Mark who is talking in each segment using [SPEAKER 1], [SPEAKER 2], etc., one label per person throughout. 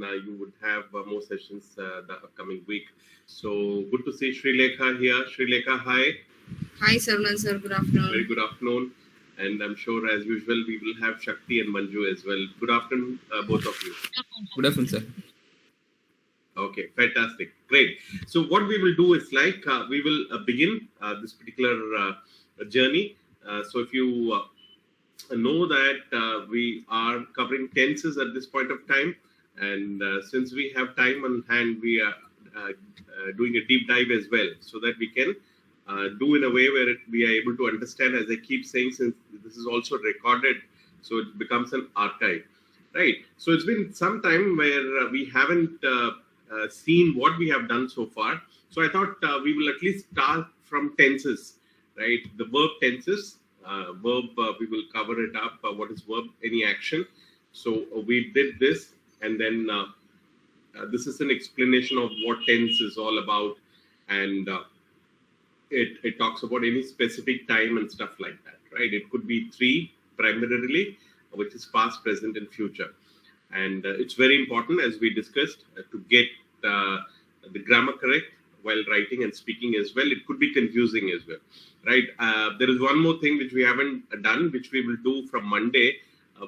[SPEAKER 1] then you would have more sessions the upcoming week. So good to see Sri Lekha here. Sri Lekha, hi.
[SPEAKER 2] Hi, Saravanan sir. Good afternoon.
[SPEAKER 1] Very good afternoon. And I'm sure, as usual, we will have Shakti and Manju as well. Good afternoon, both of you.
[SPEAKER 3] Good afternoon, sir.
[SPEAKER 1] Okay, fantastic. Great. So what we will do is like, we will begin this particular journey. So if you know that we are covering tenses at this point of time. And since we have time on hand, we are doing a deep dive as well, so that we can do in a way where we are able to understand, as I keep saying, since this is also recorded, so it becomes an archive, right? So it's been some time where we haven't seen what we have done so far. So I thought we will at least start from tenses, right? The verb tenses. Verb, we will cover it up. What is verb? Any action. So we did this, and then this is an explanation of what tense is all about, and it talks about any specific time and stuff like that, right? It could be three primarily, which is past, present, and future. And it's very important, as we discussed, to get the grammar correct while writing and speaking as well. It could be confusing as well, right? There is one more thing which we haven't done, which we will do from Monday,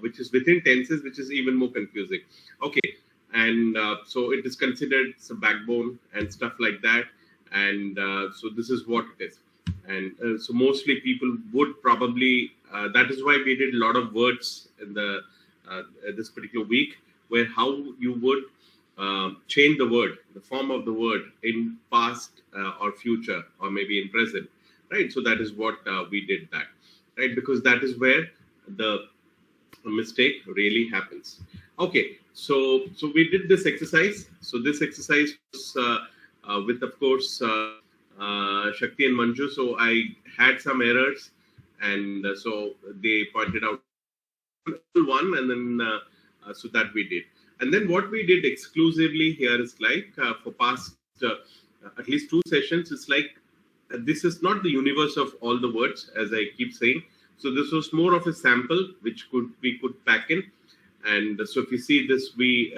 [SPEAKER 1] which is within tenses, which is even more confusing. Okay, and so it is considered some backbone and stuff like that. And so this is what it is. And so mostly people would probably, that is why we did a lot of words in the this particular week, where how you would change the word, the form of the word in past or future, or maybe in present, right? So that is what we did that, right? Because that is where the mistake really happens. Okay, so we did this exercise. So this exercise was with, of course, Shakti and Manju. So I had some errors, and so they pointed out one, and then so that we did. And then what we did exclusively here is like for past at least 2 sessions, it's like this is not the universe of all the words, as I keep saying. So this was more of a sample which we could pack in. And so if you see this, we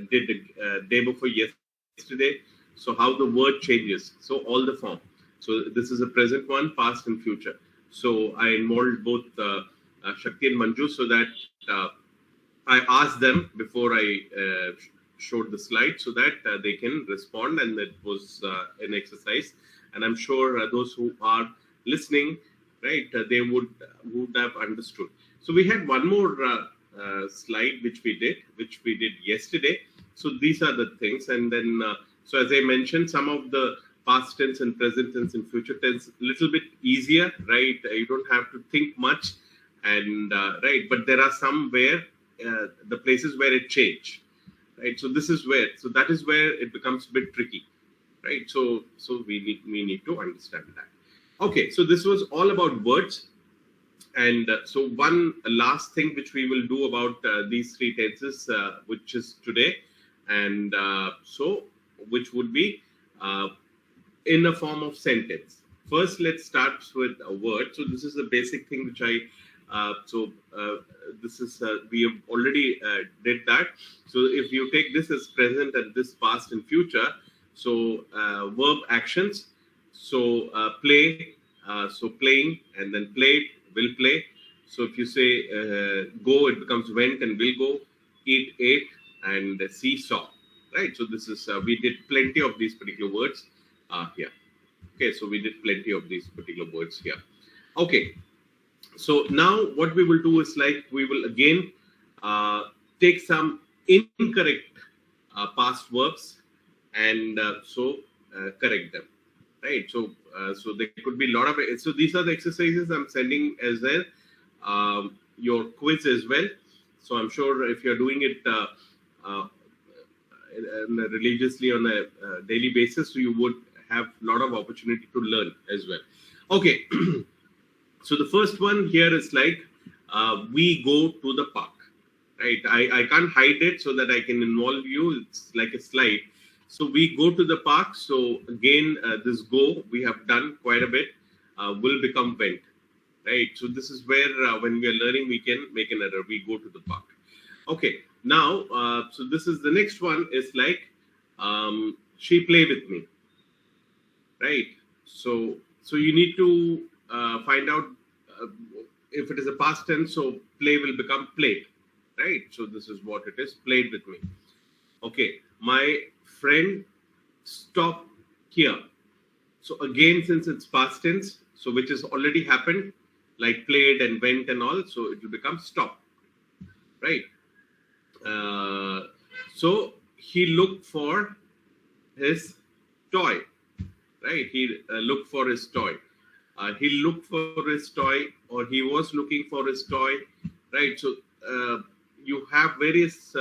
[SPEAKER 1] did a day before yesterday. So how the word changes. So all the form. So this is a present one, past and future. So I involved both Shakti and Manju, so that I asked them before I showed the slide, so that they can respond, and that was an exercise. And I'm sure those who are listening, right, they would have understood. So we had one more slide which we did yesterday. So these are the things, and then so as I mentioned, some of the past tense and present tense and future tense a little bit easier, right? You don't have to think much, and right, but there are some where the places where it changed, right? So this is where, so that is where it becomes a bit tricky, right? So we need to understand that. Okay, so this was all about words. And so one last thing which we will do about these 3 tenses, which is today, and so which would be in a form of sentence. First, let's start with a word. So this is the basic thing which I this is we have already did that. So if you take this as present and this past and future, so verb actions. So play, so playing, and then played, will play. So if you say go, it becomes went and will go. Eat, ate, and see, saw. Right. So this is we did plenty of these particular words here. Okay. So we did plenty of these particular words here. Okay. So now what we will do is like we will again take some incorrect past verbs and correct them. Right. So there could be a lot of it. So these are the exercises I'm sending as well, your quiz as well. So I'm sure if you're doing it religiously on a daily basis, so you would have a lot of opportunity to learn as well. Okay. So the first one here is like we go to the park, right? I can't hide it so that I can involve you. It's like a slide. So we go to the park. So again, this go we have done quite a bit will become went, right? So this is where when we are learning, we can make an error. We go to the park. Okay. Now, so this is the next one is like, she play with me, right? So you need to find out uh, if it is a past tense. So play will become played, right? So this is what it is. Played with me. Okay, my friend stop here. So again, since it's past tense, so which has already happened, like played and went and all, so it will become stop, right? Uh, so he looked for his toy, right? He looked for his toy. He looked for his toy, or he was looking for his toy, right? So you have various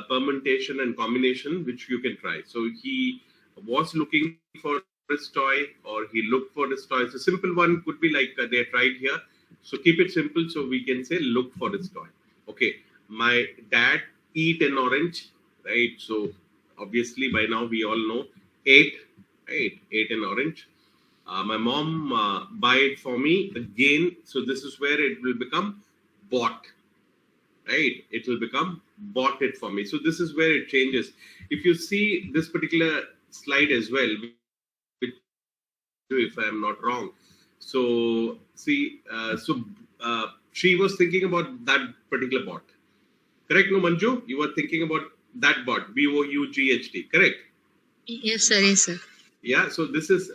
[SPEAKER 1] permutation and combination which you can try. So he was looking for his toy, or he looked for his toy. So simple one could be like they tried here. So keep it simple. So we can say look for his toy. Okay, my dad eat an orange, right? So obviously by now we all know ate, right? Ate an orange. My mom buy it for me again. So this is where it will become bought, right? It will become bought it for me. So this is where it changes. If you see this particular slide as well, which, if I am not wrong, so see, she was thinking about that particular bot. Correct, no, Manju? You were thinking about that bot, BOUGHT. Correct?
[SPEAKER 2] Yes, sir. Yes, sir.
[SPEAKER 1] Yeah. So this is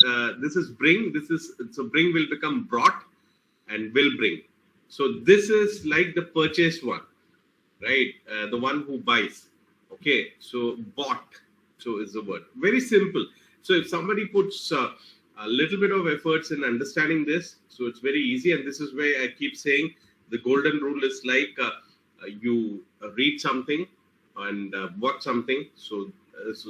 [SPEAKER 1] bring. This is so bring will become brought, and will bring. So this is like the purchased one, right? The one who buys. Okay. So bought. So is the word. Very simple. So if somebody puts a little bit of efforts in understanding this, so it's very easy. And this is where I keep saying the golden rule is like you read something and watch something. So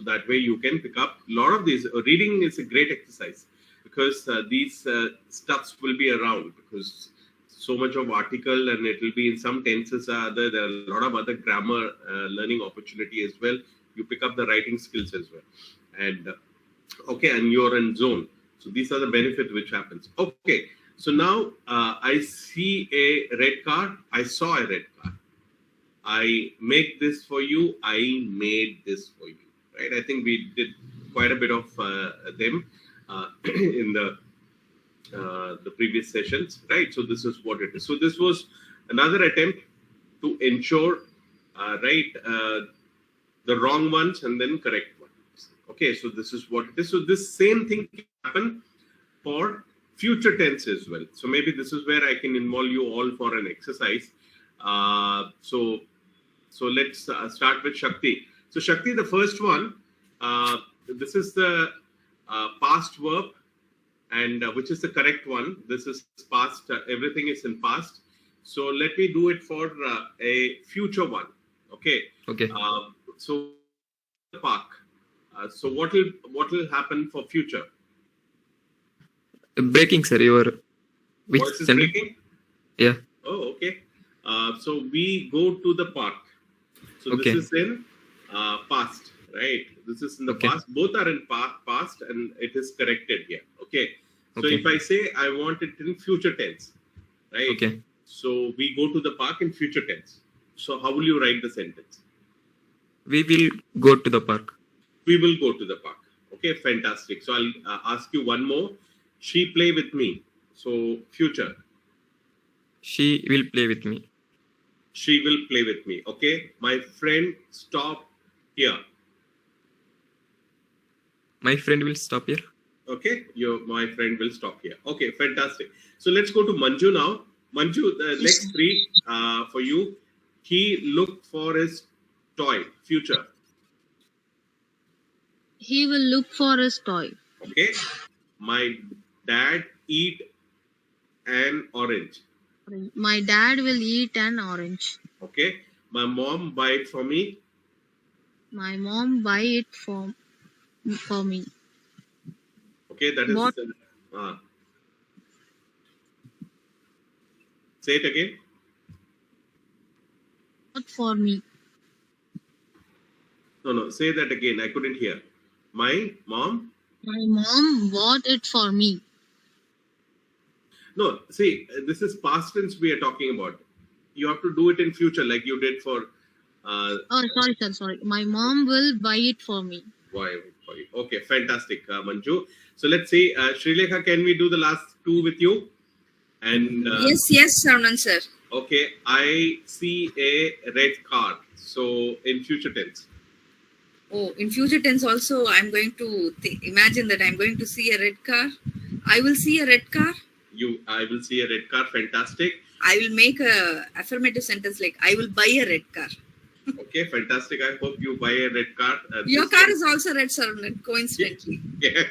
[SPEAKER 1] that way you can pick up a lot of these. Reading is a great exercise because these stuffs will be around, because so much of article, and it will be in some tenses are other. There are a lot of other grammar learning opportunity as well. You pick up the writing skills as well, and okay, and you're in zone. So these are the benefits which happens. Okay, so now I see a red car. I saw a red car. I make this for you. I made this for you. Right? I think we did quite a bit of them in the previous sessions. Right? So this is what it is. So this was another attempt to ensure, the wrong ones and then correct ones. Okay, so this is what it is. So this same thing can happen for future tense as well. So maybe this is where I can involve you all for an exercise. So let's start with Shakti. So Shakti, the first one, this is the past verb, and which is the correct one. This is past. Everything is in past. So let me do it for a future one. Okay.
[SPEAKER 3] Okay.
[SPEAKER 1] So the park. So what will happen for future?
[SPEAKER 3] Breaking, sir. Your which
[SPEAKER 1] Voice is
[SPEAKER 3] sentence?
[SPEAKER 1] breaking?
[SPEAKER 3] Yeah.
[SPEAKER 1] Oh, okay. So we go to the park. So
[SPEAKER 3] Okay.
[SPEAKER 1] this is in past, right? This is in the
[SPEAKER 3] Okay.
[SPEAKER 1] past. Both are in past, and it is corrected here. Okay. So
[SPEAKER 3] Okay.
[SPEAKER 1] if I say I want it in future tense, right?
[SPEAKER 3] Okay.
[SPEAKER 1] So we go to the park in future tense. So how will you write the sentence?
[SPEAKER 3] We will go to the park.
[SPEAKER 1] We will go to the park. Okay, fantastic. So I'll ask you one more. She play with me. So future.
[SPEAKER 3] She will play with me.
[SPEAKER 1] She will play with me. Okay. My friend stop here.
[SPEAKER 3] My friend will stop here.
[SPEAKER 1] Okay. My friend will stop here. Okay, fantastic. So let's go to Manju now. Manju, the next three for you. He looked for his toy. Future.
[SPEAKER 2] He will look for his toy.
[SPEAKER 1] Okay. My dad eat an orange.
[SPEAKER 2] My dad will eat an orange.
[SPEAKER 1] Okay. My mom buy it for me.
[SPEAKER 2] My mom buy it for me.
[SPEAKER 1] Okay, that is.
[SPEAKER 2] What?
[SPEAKER 1] Say it again.
[SPEAKER 2] Not for me.
[SPEAKER 1] No. Say that again. I couldn't hear. My mom.
[SPEAKER 2] My mom bought it for me.
[SPEAKER 1] No, see, this is past tense we are talking about. You have to do it in future, like you did for
[SPEAKER 2] Oh, sorry, sir. Sorry. My mom will buy it for me.
[SPEAKER 1] Why? Okay, fantastic, Manju. So let's see, Srilekha, can we do the last two with you? And
[SPEAKER 4] Yes, Saravanan sir.
[SPEAKER 1] okay, I see a red car. So in future tense,
[SPEAKER 4] Oh, in future tense also, I'm going to imagine that I'm going to see a red car. I will see a red car.
[SPEAKER 1] I will see a red car. Fantastic.
[SPEAKER 4] I will make a affirmative sentence like I will buy a red car.
[SPEAKER 1] Okay, fantastic. I hope you buy a red car.
[SPEAKER 4] Your car is also red, Saravanan, coincidentally.
[SPEAKER 1] Yeah.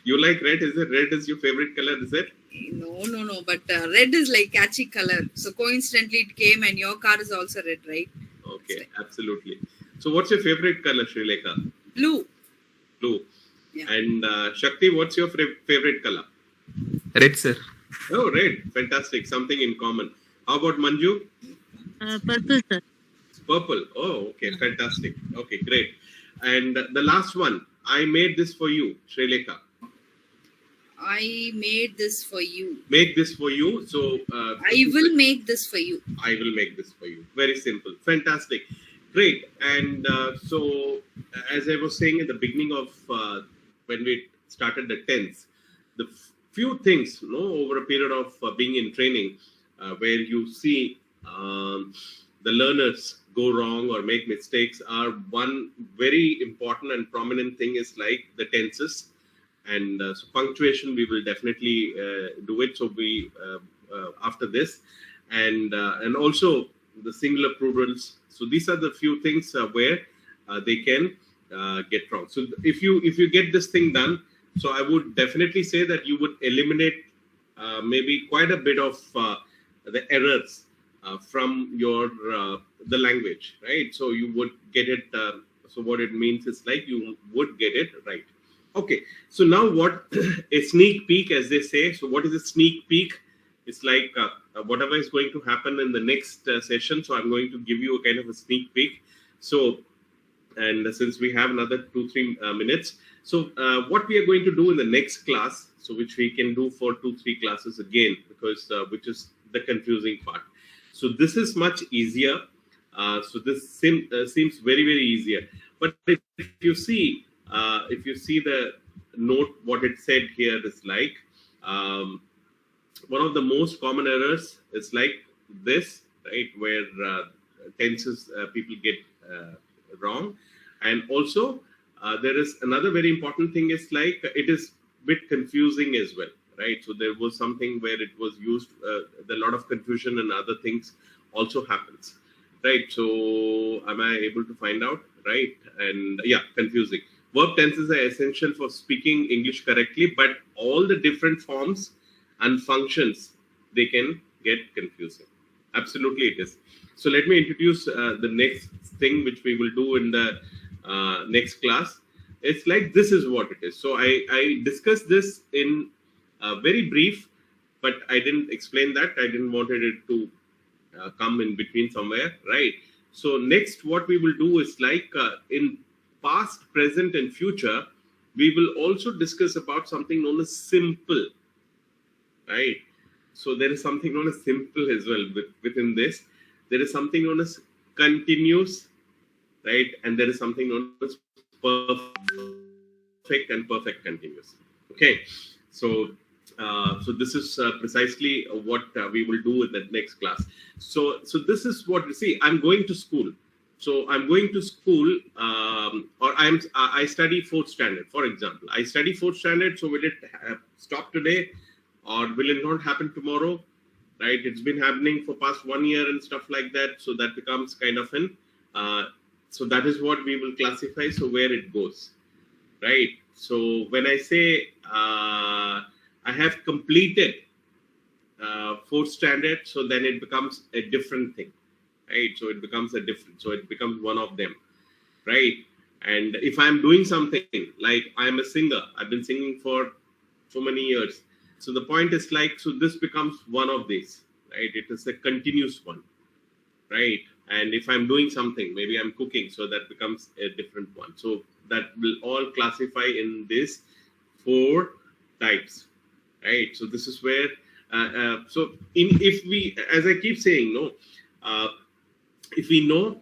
[SPEAKER 1] You like red? Is it red is your favorite color? Is it?
[SPEAKER 4] No. But red is like catchy color. So coincidentally it came and your car is also red, right?
[SPEAKER 1] Okay, absolutely. So what's your favorite color, Srilekha?
[SPEAKER 4] Blue.
[SPEAKER 1] Blue.
[SPEAKER 4] Yeah.
[SPEAKER 1] And Shakti, what's your favorite color?
[SPEAKER 3] Red, sir.
[SPEAKER 1] Oh, red. Fantastic. Something in common. How about Manju?
[SPEAKER 2] Purple, sir.
[SPEAKER 1] Purple. Oh, okay. Fantastic. Okay, great. And the last one. I made this for you, Srilekha.
[SPEAKER 4] I made this for you.
[SPEAKER 1] Make this for you. So
[SPEAKER 4] I will make this for you.
[SPEAKER 1] I will make this for you. Very simple. Fantastic. Great. And so, as I was saying at the beginning of when we started the tense, the few things, over a period of being in training, where you see the learners go wrong or make mistakes, are one very important and prominent thing is like the tenses. And so punctuation, we will definitely do it. So we after this, and also the singular plurals. So these are the few things where they can get wrong. So if you get this thing done, so I would definitely say that you would eliminate maybe quite a bit of the errors from your the language, right? So you would get it. So what it means is like you would get it right. Okay, so now what a sneak peek, as they say. So what is a sneak peek? It's like whatever is going to happen in the next session. So I'm going to give you a kind of a sneak peek. So, and since we have another 2-3 minutes, so what we are going to do in the next class, so which we can do for 2-3 classes again, because which is the confusing part. So this is much easier. So this seems very, very easier. But if you see the note, what it said here is like one of the most common errors is like this, right, where tenses people get wrong. And also there is another very important thing is like it is a bit confusing as well, right? So there was something where it was used, a lot of confusion and other things also happens, right? So am I able to find out, right? And yeah, confusing. Verb tenses are essential for speaking English correctly, but all the different forms and functions, they can get confusing. Absolutely it is. So let me introduce the next thing which we will do in the next class. It's like this is what it is. So I discussed this in very brief, but I didn't explain that. I didn't wanted it to come in between somewhere, right? So next what we will do is like in past, present and future, we will also discuss about something known as simple, right? So there is something known as simple as well within this. There is something known as continuous, right? And there is something known as perfect and perfect continuous. Okay, so this is precisely what we will do in the next class. So this is what you see. I'm going to school. So I'm going to school, or I study 4th standard, for example. I study 4th standard. So will it stop today, or will it not happen tomorrow? Right? It's been happening for past 1 year and stuff like that. So that becomes kind of an. So that is what we will classify. So where it goes, right? So when I say I have completed 4th standard, so then it becomes a different thing. Right, so it becomes one of them, right? And if I'm doing something like I'm a singer, I've been singing for so many years. So the point is like, so this becomes one of these, right? It is a continuous one, right? And if I'm doing something, maybe I'm cooking, so that becomes a different one. So that will all classify in these 4 types, right? So this is where, if we, as I keep saying, if we know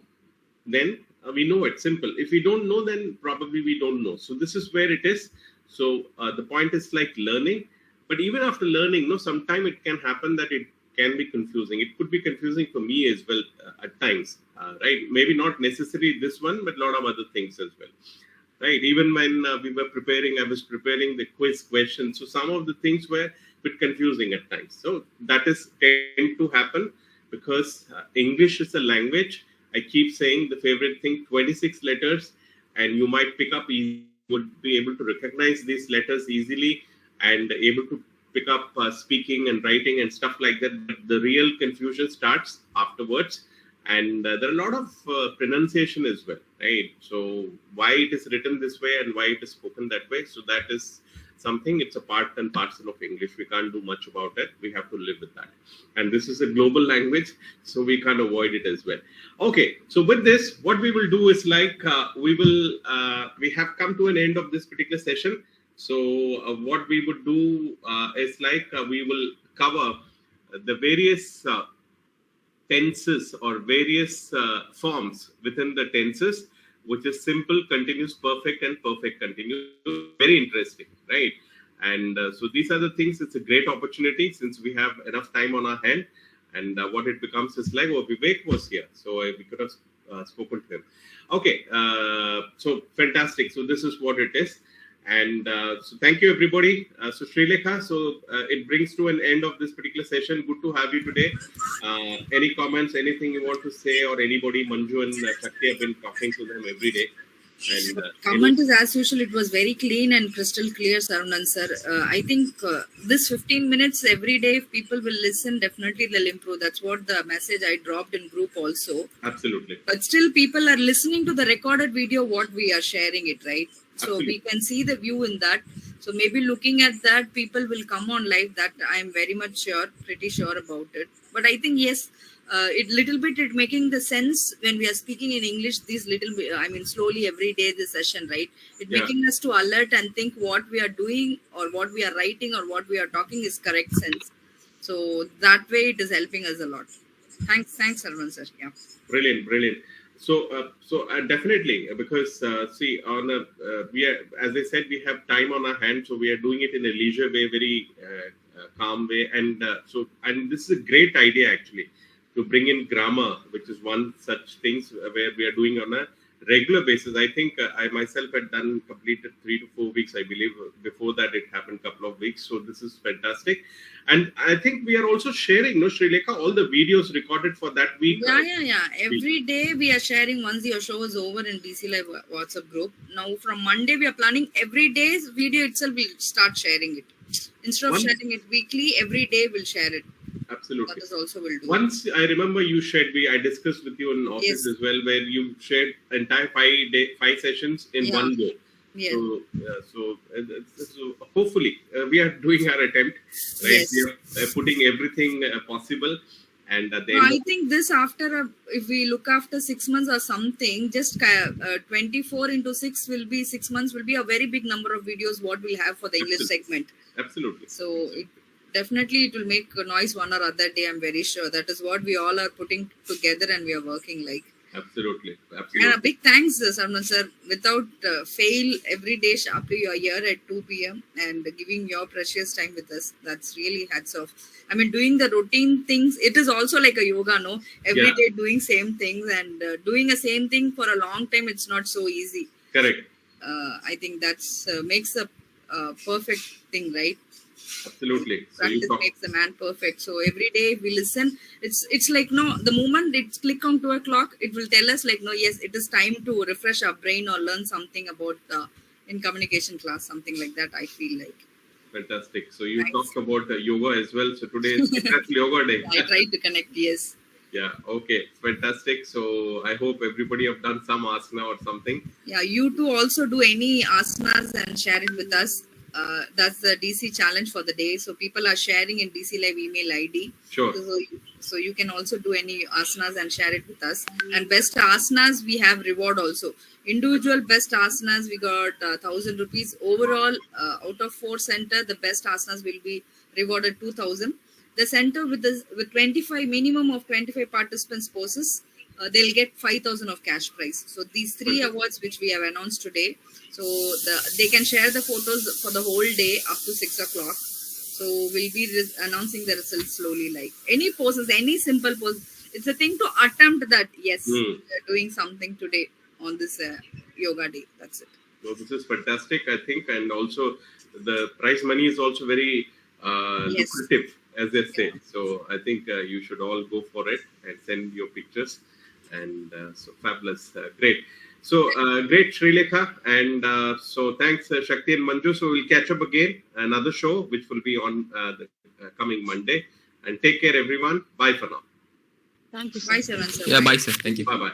[SPEAKER 1] then we know it. Simple. If we don't know, then probably we don't know. So this is where it is. So the point is like learning. But even after learning, no, sometime it can happen that it can be confusing. It could be confusing for me as well at times, right? Maybe not necessarily this one, but a lot of other things as well, right? Even when we were preparing, I was preparing the quiz questions. So some of the things were a bit confusing at times. So that is tend to happen because English is a language. I keep saying the favorite thing, 26 letters, and you might pick up easily, would be able to recognize these letters easily and able to pick up speaking and writing and stuff like that. But the real confusion starts afterwards. And there are a lot of pronunciation as well, right? So why it is written this way and why it is spoken that way. So that is something, it's a part and parcel of English. We can't do much about it. We have to live with that. And this is a global language, so we can't avoid it as well. Okay, so with this, what we will do is like, we have come to an end of this particular session. So what we would do is like, we will cover the various tenses or various forms within the tenses, which is simple, continuous, perfect, and perfect continuous. Very interesting, right? And so these are the things. It's a great opportunity since we have enough time on our hand. And what it becomes is like, oh, Vivek was here, so we could have spoken to him. Okay, so fantastic. So this is what it is. And so thank you, everybody. So Srilekha, so it brings to an end of this particular session. Good to have you today. Any comments, anything you want to say, or anybody, Manju and Shakti, have been talking to them every day. And
[SPEAKER 4] comment is as usual. It was very clean and crystal clear, Saravanan sir. I think this 15 minutes every day, if people will listen, definitely they'll improve. That's what the message I dropped in group also.
[SPEAKER 1] Absolutely.
[SPEAKER 4] But still, people are listening to the recorded video, what we are sharing it, right? So
[SPEAKER 1] Absolutely.
[SPEAKER 4] we can see the view in that. So maybe looking at that, people will come on live. That I'm very much sure, pretty sure about it. But I think yes, it making the sense when we are speaking in English. These slowly every day the session, right? It making us to alert and think what we are doing or what we are writing or what we are talking is correct sense. So that way it is helping us a lot. Thanks, Saravanan sir. Yeah.
[SPEAKER 1] Brilliant. So, definitely, because see, we are, as I said, we have time on our hands, so we are doing it in a leisure way, very calm way, and this is a great idea actually to bring in grammar, which is one such things where we are doing on a regular basis. I think I myself had completed 3 to 4 weeks, I believe. Before that, it happened a couple of weeks. So this is fantastic. And I think we are also sharing, Srilekha, all the videos recorded for that week.
[SPEAKER 4] Yeah. Every day we are sharing once your show is over in DC Live WhatsApp group. Now from Monday, we are planning every day's video itself. We'll start sharing it. Instead of sharing it weekly, every day we'll share it.
[SPEAKER 1] Absolutely.
[SPEAKER 4] That is also will do.
[SPEAKER 1] Once I remember you shared, I discussed with you in office as well, where you shared entire 5 sessions in one go.
[SPEAKER 4] Yeah.
[SPEAKER 1] So hopefully we are doing our attempt, right?
[SPEAKER 4] Yes.
[SPEAKER 1] We are putting everything possible. And
[SPEAKER 4] I think this if we look after 6 months or something, just 24 into 6 will be 6 months will be a very big number of videos what we'll have for the English segment.
[SPEAKER 1] Absolutely.
[SPEAKER 4] So definitely it will make a noise one or other day. I'm very sure that is what we all are putting together and we are working like.
[SPEAKER 1] Absolutely.
[SPEAKER 4] And a big thanks, Saravanan sir. Without fail, every day sharply you are here at 2 p.m. and giving your precious time with us. That's really hats off. I mean, doing the routine things, it is also like a yoga, no? Every day doing same things and doing the same thing for a long time, it's not so easy.
[SPEAKER 1] Correct.
[SPEAKER 4] I think that's makes a perfect thing, right?
[SPEAKER 1] Absolutely.
[SPEAKER 4] Practice makes a man perfect. So every day we listen. It's like the moment it's click on 2 o'clock, it will tell us like yes, it is time to refresh our brain or learn something about in communication class, something like that. I feel like.
[SPEAKER 1] Fantastic. So you talked about yoga as well. So today is yoga day.
[SPEAKER 4] I tried to connect. Yes.
[SPEAKER 1] Yeah. Okay. Fantastic. So I hope everybody have done some asana or something.
[SPEAKER 4] Yeah. You too also do any asanas and share it with us. That's the DC challenge for the day. So people are sharing in DC Live email ID.
[SPEAKER 1] Sure.
[SPEAKER 4] So you can also do any asanas and share it with us. And best asanas, we have reward also. Individual best asanas, we got 1,000 rupees. Overall, out of 4 center, the best asanas will be rewarded 2,000. The center with 25 minimum of 25 participants poses, they'll get 5,000 of cash prize. So these three awards which we have announced today, so they can share the photos for the whole day up to 6 o'clock. So we'll be announcing the results slowly. Like any poses, any simple pose. It's a thing to attempt that. Yes, we are doing something today on this yoga day. That's it.
[SPEAKER 1] So this is fantastic, I think, and also the prize money is also very lucrative, as they say. So I think you should all go for it and send your pictures. And so fabulous, great. So great, Srilekha, and so thanks, Shakti and Manju. So we'll catch up again another show, which will be on the coming Monday. And take care, everyone. Bye for now.
[SPEAKER 2] Thank you, sir.
[SPEAKER 4] Bye, Saravanan sir.
[SPEAKER 3] Yeah, bye, sir. Thank you.
[SPEAKER 1] Bye.